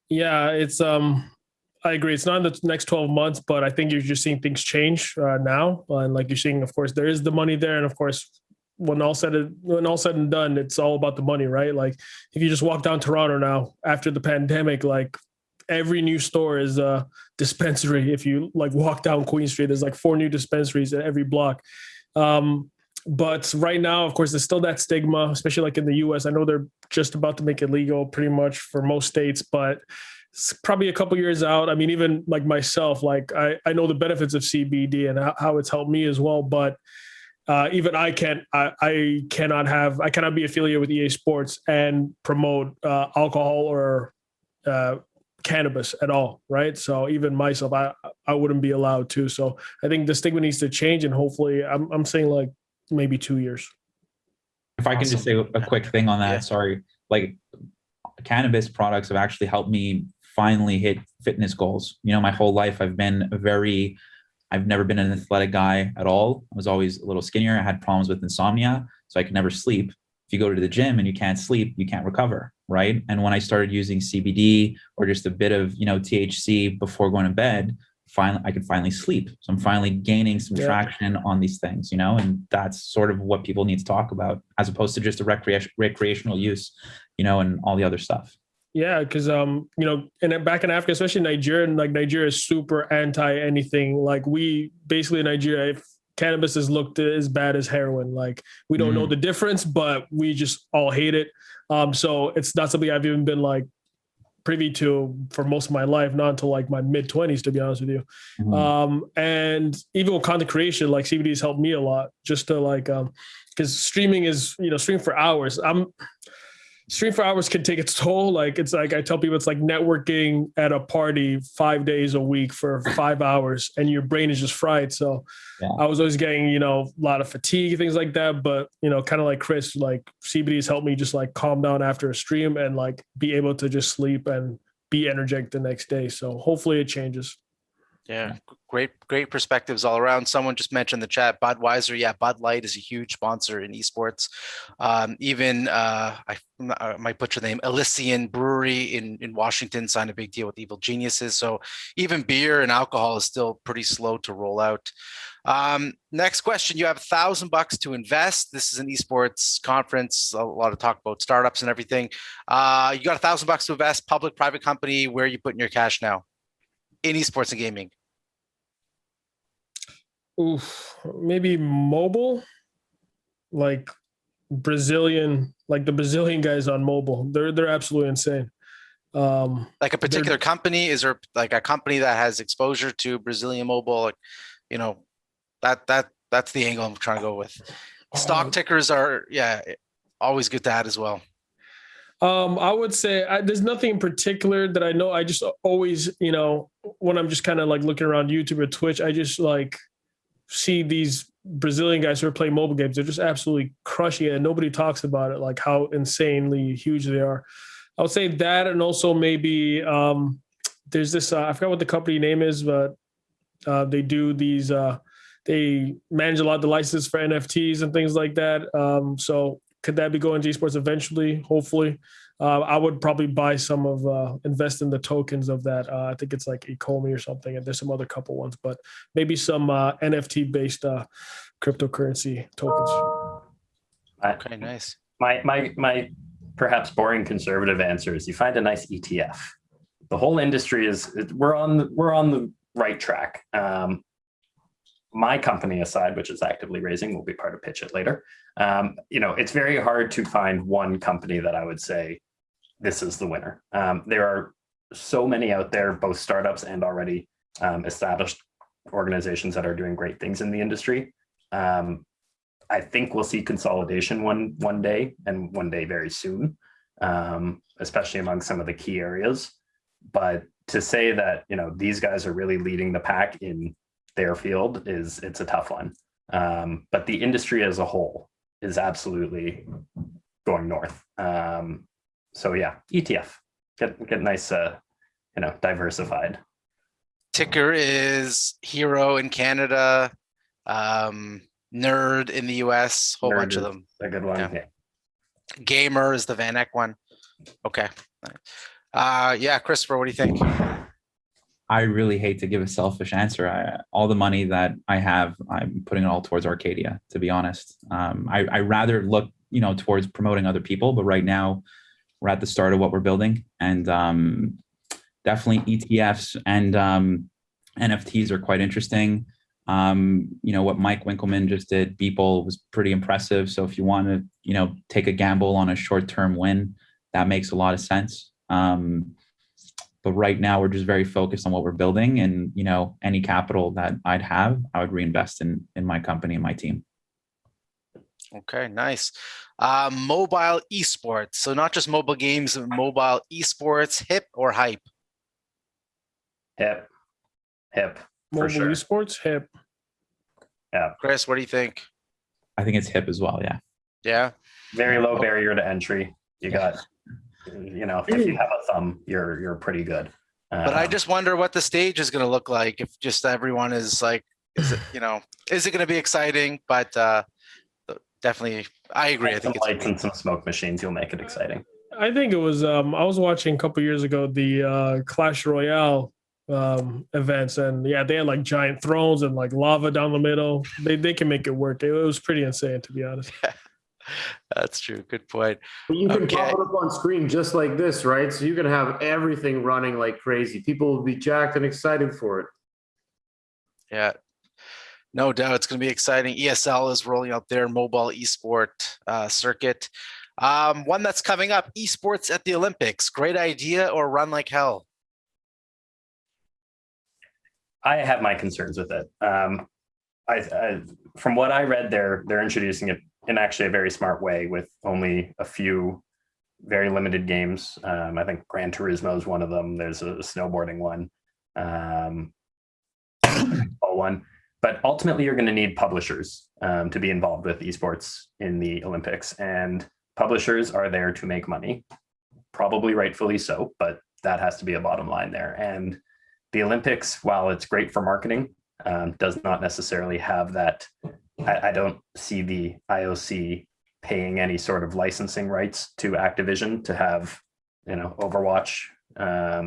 Yeah, it's I agree. It's not in the next 12 months, but I think you're just seeing things change now. And like you're seeing, of course, there is the money there, and of course, when all said and done, it's all about the money, right? Like if you just walk down Toronto now after the pandemic, like every new store is a dispensary. If you like walk down Queen Street, there's like 4 new dispensaries at every block. But right now, of course, there's still that stigma, especially like in the US. I know they're just about to make it legal pretty much for most states, but it's probably a couple years out. I mean, even like myself, like I know the benefits of CBD and how it's helped me as well, but even I cannot be affiliated with EA Sports and promote alcohol or cannabis at all, right? So even myself, I wouldn't be allowed to. So I think the stigma needs to change, and hopefully, I'm saying like maybe 2 years. If I can just say a quick thing on that, sorry. Like cannabis products have actually helped me finally hit fitness goals. My whole life I've never been an athletic guy at all. I was always a little skinnier. I had problems with insomnia, so I could never sleep. If you go to the gym and you can't sleep, you can't recover, right? And when I started using CBD or just a bit of, THC before going to bed, I could finally sleep. So I'm finally gaining some traction on these things, and that's sort of what people need to talk about, as opposed to just a recreational use, and all the other stuff. Yeah, because and back in Africa, especially Nigeria, and like Nigeria is super anti anything. Like we basically in Nigeria, if cannabis is looked as bad as heroin, like we don't know the difference, but we just all hate it. So it's not something I've even been like privy to for most of my life, not until like my mid-20s, to be honest with you. And even with content creation, like CBD has helped me a lot, just to like because streaming is stream for hours. Stream for hours can take its toll. Like it's like I tell people, it's like networking at a party 5 days a week for 5 hours, and your brain is just fried. So I was always getting a lot of fatigue, things like that. But kind of like Chris, like CBD has helped me just like calm down after a stream and like be able to just sleep and be energetic the next day. So hopefully it changes. Yeah, great perspectives all around. Someone just mentioned the chat, Budweiser. Yeah, Bud Light is a huge sponsor in esports. Even I might butcher the name, Elysian Brewery in Washington signed a big deal with Evil Geniuses. So even beer and alcohol is still pretty slow to roll out. Next question. You have $1,000 to invest. This is an esports conference. A lot of talk about startups and everything. You got $1,000 to invest, public, private company. Where are you putting your cash now in esports and gaming? Maybe mobile, like the Brazilian guys on mobile. They're absolutely insane. Like a particular company? Is there like a company that has exposure to Brazilian mobile? Like, you know, that's the angle I'm trying to go with. Stock tickers are, always good to add as well. I would say there's nothing in particular that I know. I just always, when I'm just kind of like looking around YouTube or Twitch, I just like see these Brazilian guys who are playing mobile games. They're just absolutely crushing it, and nobody talks about it, like how insanely huge they are. I would say that, and also maybe there's this. I forgot what the company name is, but they do these. They manage a lot of the licenses for NFTs and things like that. So could that be going to esports eventually? Hopefully, I would probably buy some of, invest in the tokens of that. I think it's like Ecomi or something, and there's some other couple ones, but maybe some NFT based cryptocurrency tokens. Okay, nice. My perhaps boring conservative answer is you find a nice ETF. The whole industry we're on the right track. My company aside, which is actively raising, will be part of Pitchit later. It's very hard to find one company that I would say this is the winner. There are so many out there, both startups and already established organizations that are doing great things in the industry. I think we'll see consolidation one day, and one day very soon, especially among some of the key areas. But to say that these guys are really leading the pack in their field it's a tough one. But the industry as a whole is absolutely going north. So yeah, ETF, get nice, diversified. Ticker is Hero in Canada, Nerd in the US, whole bunch of them. A good one. Yeah. Gamer is the Van Eck one. Okay. Christopher, what do you think? I really hate to give a selfish answer. All the money that I have, I'm putting it all towards Arcadia, to be honest. I rather look, towards promoting other people, but right now we're at the start of what we're building, and definitely ETFs and NFTs are quite interesting. What Mike Winkleman just did, Beeple, was pretty impressive. So if you want to, take a gamble on a short-term win, that makes a lot of sense. But right now we're just very focused on what we're building, and any capital that I'd have, I would reinvest in my company and my team. Okay, nice. Mobile esports. So not just mobile games, but mobile esports. Hip or hype? Hip. Mobile sure. esports, hip. Yeah. Chris, what do you think? I think it's hip as well. Yeah. Yeah. Very low barrier to entry. You got, if you have a thumb, you're pretty good. But I just wonder what the stage is going to look like if just everyone is like, is it going to be exciting? But definitely, I agree. I think some lights and some smoke machines, you'll make it exciting. I think it was. I was watching a couple years ago the Clash Royale events, and they had like giant thrones and like lava down the middle. They can make it work. It was pretty insane, to be honest. That's true. Good point. You can pop it up on screen just like this, right? So you can have everything running like crazy. People will be jacked and excited for it. Yeah, no doubt. It's going to be exciting. ESL is rolling out their mobile esport circuit. One that's coming up, esports at the Olympics. Great idea or run like hell? I have my concerns with it. I from what I read, they're introducing it in actually a very smart way with only a few very limited games. I think Gran Turismo is one of them. There's a snowboarding one, one. But ultimately, you're going to need publishers to be involved with esports in the Olympics. And publishers are there to make money, probably rightfully so, but that has to be a bottom line there. And the Olympics, while it's great for marketing, does not necessarily have that. I don't see the IOC paying any sort of licensing rights to Activision to have, Overwatch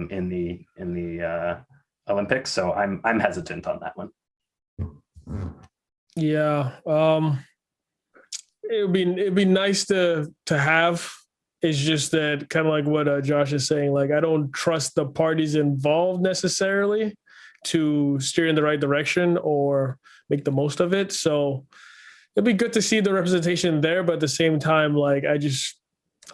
in the Olympics. So I'm hesitant on that one. Yeah, it'd be nice to have. It's just that kind of like what Josh is saying. Like, I don't trust the parties involved necessarily to steer in the right direction, or make the most of it. So it'd be good to see the representation there, but at the same time, like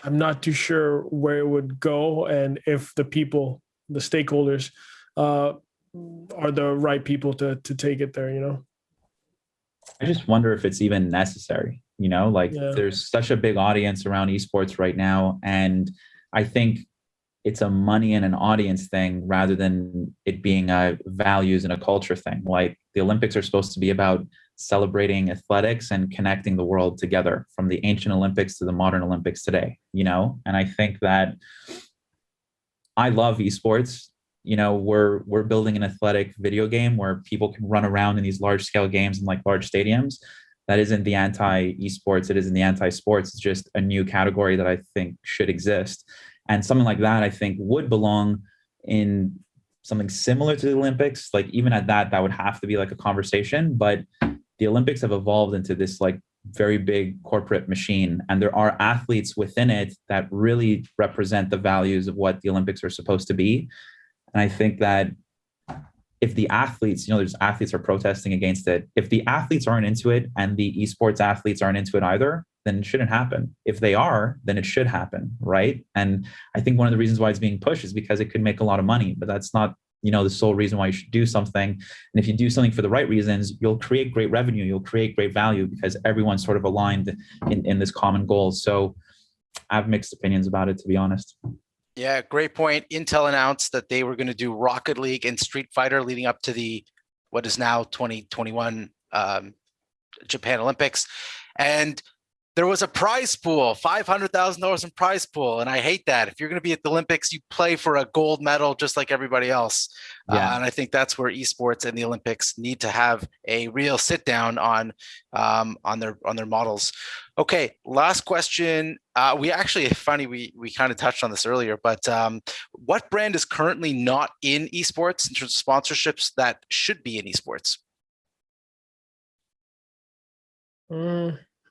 I'm not too sure where it would go and if the people, the stakeholders, are the right people to take it there, you know? I just wonder if it's even necessary, you know, like there's such a big audience around esports right now. And I think it's a money and an audience thing rather than it being a values and a culture thing. Like the Olympics are supposed to be about celebrating athletics and connecting the world together, from the ancient Olympics to the modern Olympics today, you know? And I think that I love esports. You know, we're building an athletic video game where people can run around in these large scale games in like large stadiums. That isn't the anti-esports. It isn't the anti-sports. It's just a new category that I think should exist. And something like that, I think, would belong in something similar to the Olympics. Like even at that would have to be like a conversation. But the Olympics have evolved into this like very big corporate machine. And there are athletes within it that really represent the values of what the Olympics are supposed to be. And I think that if the athletes, you know, there's athletes are protesting against it. If the athletes aren't into it and the esports athletes aren't into it either, then it shouldn't happen. If they are, then it should happen, right? And I think one of the reasons why it's being pushed is because it could make a lot of money, but that's not, you know, the sole reason why you should do something. And if you do something for the right reasons, you'll create great revenue, you'll create great value because everyone's sort of aligned in this common goal. So I have mixed opinions about it, to be honest. Yeah, great point. Intel announced that they were going to do Rocket League and Street Fighter leading up to the what is now 2021 Japan Olympics. And there was a prize pool, $500,000 in prize pool. And I hate that. If you're going to be at the Olympics, you play for a gold medal just like everybody else. Yeah. And I think that's where esports and the Olympics need to have a real sit down on their models. Okay, last question. We actually, funny, we kind of touched on this earlier, but what brand is currently not in esports in terms of sponsorships that should be in esports?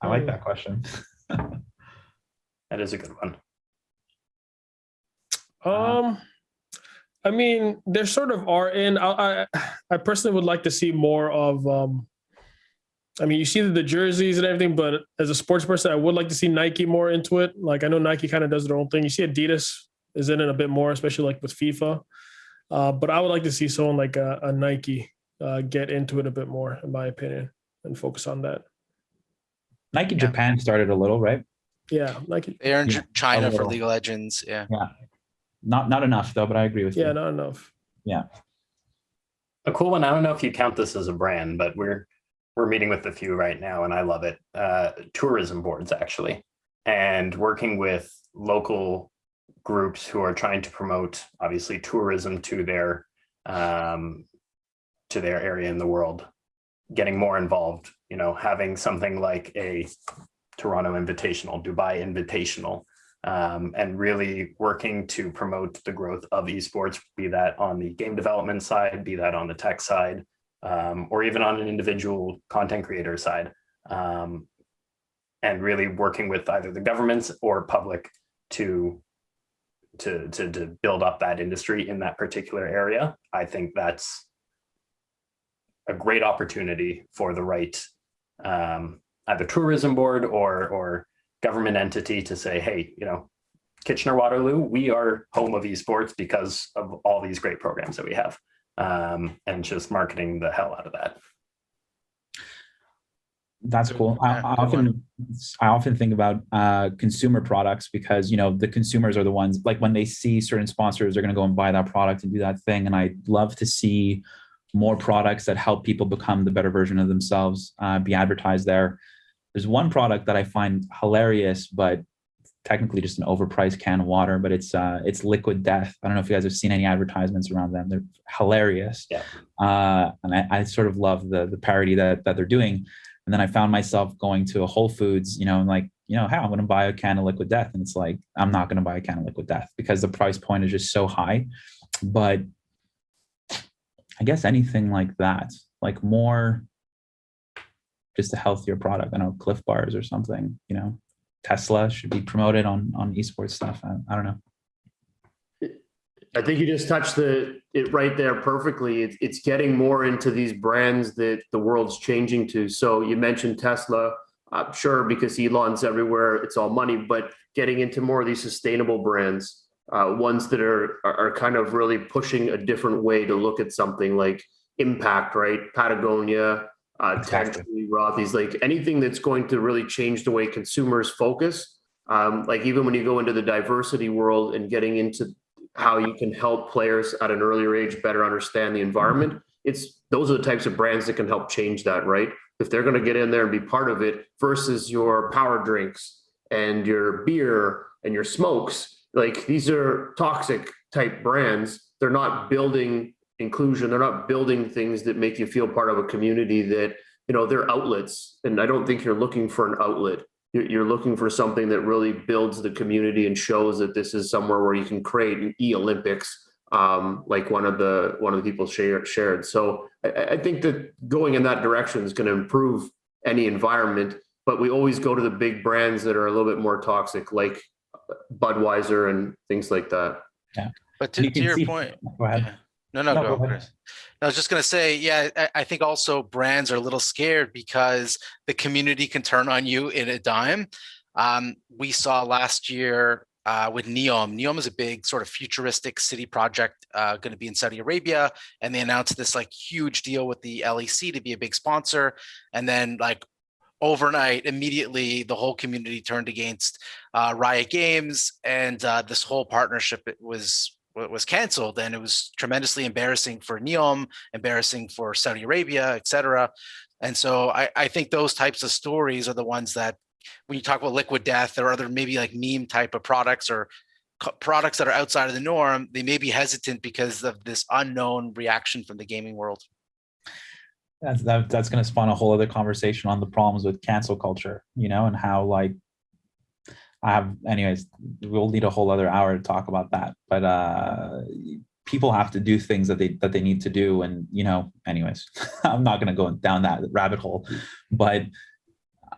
I like that question. That is a good one. I mean, there sort of are in. I personally would like to see more of. I mean, you see the jerseys and everything, but as a sports person, I would like to see Nike more into it. Like I know Nike kind of does their own thing. You see Adidas is in it a bit more, especially like with FIFA. But I would like to see someone like a Nike get into it a bit more, in my opinion, and focus on that. Nike Japan started a little, right? Yeah, Nike. They're in China for League of Legends. Yeah. Not enough though, but I agree with you. Yeah, not enough. Yeah. A cool one. I don't know if you count this as a brand, but we're meeting with a few right now, and I love it. Tourism boards, actually, and working with local groups who are trying to promote, obviously, tourism to their area in the world, getting more involved. You know, having something like a Toronto Invitational, Dubai Invitational, and really working to promote the growth of esports, be that on the game development side, be that on the tech side, or even on an individual content creator side, and really working with either the governments or public to build up that industry in that particular area. I think that's a great opportunity for the right either tourism board or government entity to say, hey, you know, Kitchener-Waterloo, we are home of esports because of all these great programs that we have, and just marketing the hell out of that. That's cool. I often think about consumer products because, you know, the consumers are the ones, like when they see certain sponsors, they're going to go and buy that product and do that thing. And I'd love to see more products that help people become the better version of themselves, be advertised there. There's one product that I find hilarious, but technically just an overpriced can of water, but it's Liquid Death. I don't know if you guys have seen any advertisements around them. They're hilarious. Yeah. And I sort of love the parody that they're doing. And then I found myself going to a Whole Foods, you know, and like, you know, hey, I'm going to buy a can of Liquid Death. And it's like, I'm not going to buy a can of Liquid Death because the price point is just so high. But I guess anything like that, like more just a healthier product. I know Cliff Bars or something, you know, Tesla should be promoted on esports stuff. I don't know. I think you just touched it right there perfectly. It's getting more into these brands that the world's changing to. So you mentioned Tesla, sure, because Elon's everywhere, it's all money, but getting into more of these sustainable brands, ones that are kind of really pushing a different way to look at something like impact, right? Patagonia, Tag-Free, Rothy's, like anything that's going to really change the way consumers focus. Like even when you go into the diversity world and getting into how you can help players at an earlier age better understand the environment, those are the types of brands that can help change that, right? If they're going to get in there and be part of it versus your power drinks and your beer and your smokes, like these are toxic type brands. They're not building inclusion. They're not building things that make you feel part of a community that, they're outlets. And I don't think you're looking for an outlet. You're looking for something that really builds the community and shows that this is somewhere where you can create an e-Olympics, like one of the people shared. So I think that going in that direction is going to improve any environment, but we always go to the big brands that are a little bit more toxic, like Budweiser and things like that. Yeah. But to your point, go ahead. Yeah. No, go, Chris. I was just going to say, yeah, I think also brands are a little scared because the community can turn on you in a dime. We saw last year with Neom. Neom is a big sort of futuristic city project going to be in Saudi Arabia. And they announced this like huge deal with the LEC to be a big sponsor. And then like overnight, immediately, the whole community turned against Riot Games. And this whole partnership was canceled, and it was tremendously embarrassing for Neom, embarrassing for Saudi Arabia, et cetera. And so I think those types of stories are the ones that, when you talk about liquid death or other maybe like meme type of products or products that are outside of the norm, they may be hesitant because of this unknown reaction from the gaming world. That's going to spawn a whole other conversation on the problems with cancel culture, and how like anyways, we'll need a whole other hour to talk about that. But people have to do things that they need to do. And, anyways, I'm not going to go down that rabbit hole, but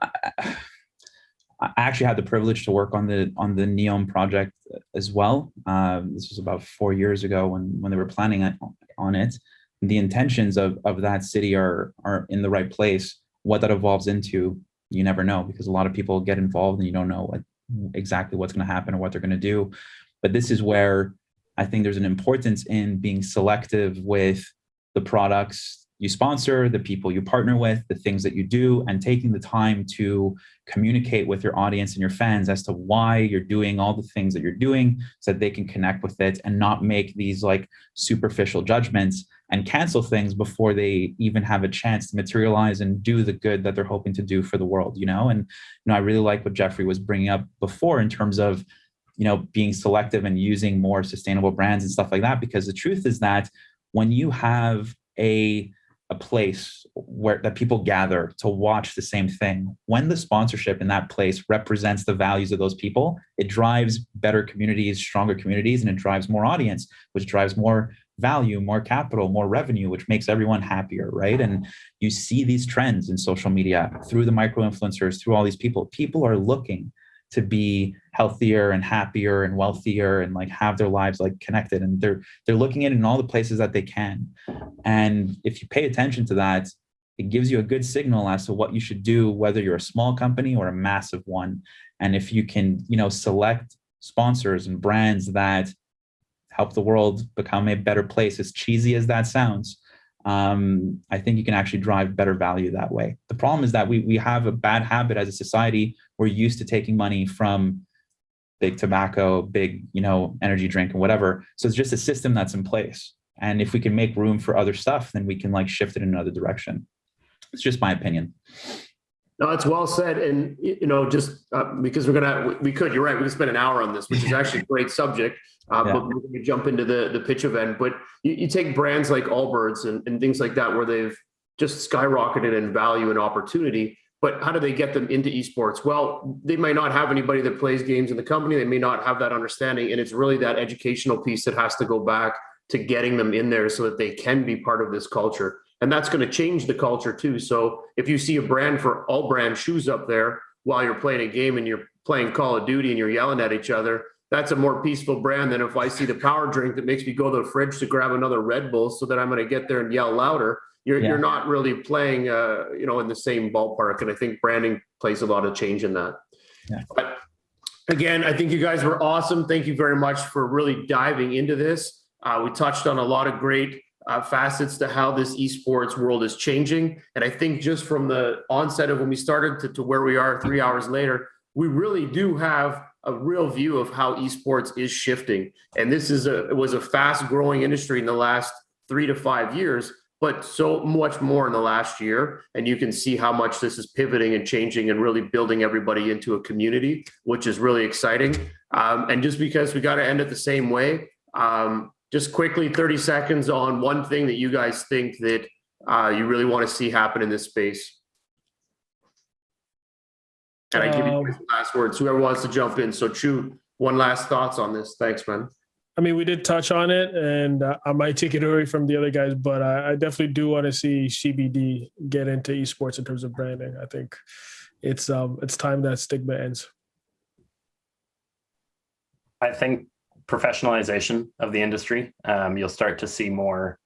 I actually had the privilege to work on the Neom project as well. This was about 4 years ago when they were planning on it. The intentions of that city are in the right place. What that evolves into, you never know, because a lot of people get involved and you don't know exactly what's going to happen or what they're going to do. But this is where I think there's an importance in being selective with the products you sponsor, the people you partner with, the things that you do, and taking the time to communicate with your audience and your fans as to why you're doing all the things that you're doing so that they can connect with it and not make these like superficial judgments and cancel things before they even have a chance to materialize and do the good that they're hoping to do for the world, And, I really like what Jeffrey was bringing up before in terms of, being selective and using more sustainable brands and stuff like that, because the truth is that when you have a place where that people gather to watch the same thing, when the sponsorship in that place represents the values of those people, it drives better communities, stronger communities, and it drives more audience, which drives more value, more capital, more revenue, which makes everyone happier, right? And you see these trends in social media through the micro influencers, through all these people. People are looking to be healthier and happier and wealthier and like have their lives like connected, and they're looking at it in all the places that they can. And if you pay attention to that, it gives you a good signal as to what you should do, whether you're a small company or a massive one. And if you can, select sponsors and brands that help the world become a better place, as cheesy as that sounds, I think you can actually drive better value that way. The problem is that we have a bad habit as a society. We're used to taking money from big tobacco, big, energy drink and whatever. So it's just a system that's in place. And if we can make room for other stuff, then we can like shift it in another direction. It's just my opinion. No, it's well said. And, just because you're right, we could spend an hour on this, which is actually a great subject. But we're going to jump into the pitch event. But you take brands like Allbirds and things like that, where they've just skyrocketed in value and opportunity. But how do they get them into esports? Well, they might not have anybody that plays games in the company. They may not have that understanding. And it's really that educational piece that has to go back to getting them in there so that they can be part of this culture. And that's going to change the culture too. So if you see a brand for all brand shoes up there while you're playing a game and you're playing Call of Duty and you're yelling at each other, that's a more peaceful brand than if I see the power drink that makes me go to the fridge to grab another Red Bull so that I'm going to get there and yell louder. You're not really playing, in the same ballpark. And I think branding plays a lot of change in that. Yeah. But again, I think you guys were awesome. Thank you very much for really diving into this. We touched on a lot of great facets to how this esports world is changing. And I think just from the onset of when we started to where we are 3 hours later, we really do have a real view of how esports is shifting. And this was a fast growing industry in the last 3 to 5 years, but so much more in the last year. And you can see how much this is pivoting and changing and really building everybody into a community, which is really exciting. And just because we got to end it the same way, just quickly, 30 seconds on one thing that you guys think that you really want to see happen in this space. And I give you the last words, whoever wants to jump in. So Chu, one last thoughts on this. Thanks, man. I mean, we did touch on it, and I might take it away from the other guys, but I definitely do want to see CBD get into esports in terms of branding. I think it's time that stigma ends. I think professionalization of the industry. You'll start to see more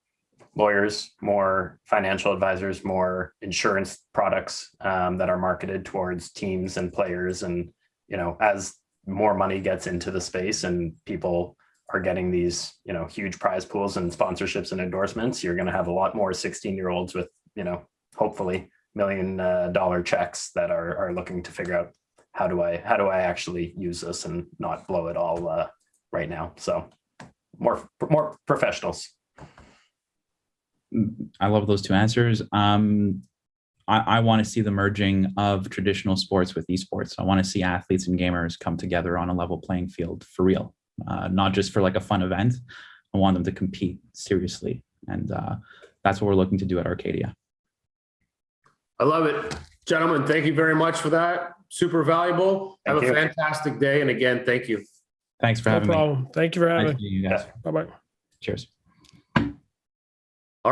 lawyers, more financial advisors, more insurance products that are marketed towards teams and players. And, as more money gets into the space and people are getting these, huge prize pools and sponsorships and endorsements, you're going to have a lot more 16-year-olds with, hopefully $1 million checks that are looking to figure out how do I actually use this and not blow it all right now. So more professionals. I love those two answers. I want to see the merging of traditional sports with esports. I want to see athletes and gamers come together on a level playing field for real, not just for like a fun event. I want them to compete seriously. And that's what we're looking to do at Arcadia. I love it. Gentlemen, thank you very much for that. Super valuable. Have a fantastic day. And again, thank you. Thanks for having me. No problem. Thank you for having me. Nice to meet you guys. Bye-bye. Cheers.